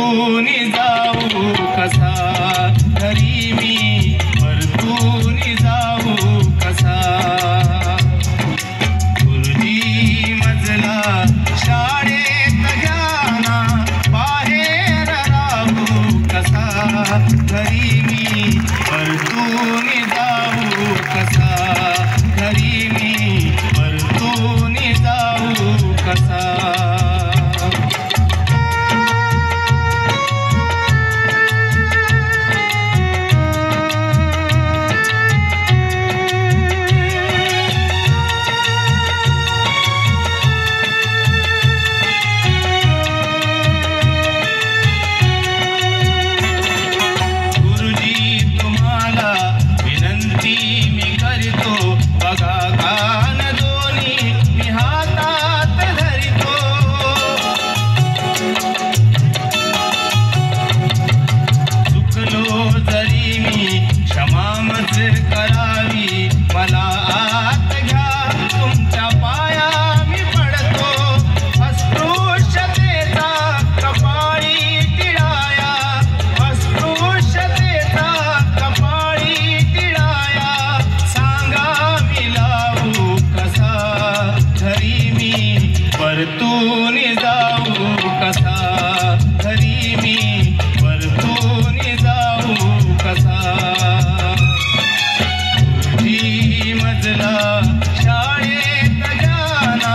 परतून जाऊ कसा घरी मी परतून जाऊ कसा गुरुजी मजला शाळेत ज्ञाना बाहेर राहू कसा घरी मी परतून जाऊ कसा घरी मी परतून जाऊ कसा करावी मला आत घ्या तुमच्या पाया मी पडतो अस्पृश्यतेचा कपाळी टिळाया अस्पृश्यतेचा कपाळी टिळाया सांगा मी लावू कसा घरी मी परतून जाऊ कसा घरी मी परतून जाऊ कसा मजला शाळेत जाना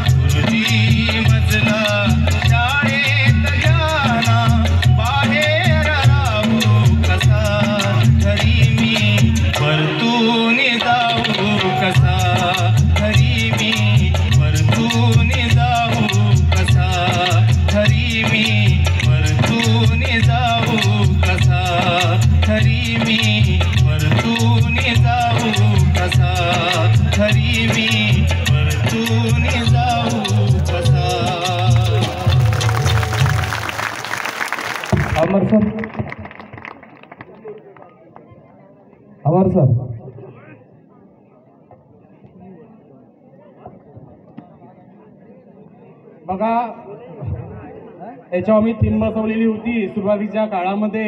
गुरुजी मजला शाळेत जाना बाहेर राहू कसा घरी मी परतून जाऊ कसा घरी मी परतून जाऊ कसा घरी मी परतून जाऊ कसा घरी मी परतून जाऊ कसा घरी मी परतून जाऊ कसा। अमर सर बघा याच्यावर मी थीम बसवलेली होती सुरुवातीच्या काळामध्ये।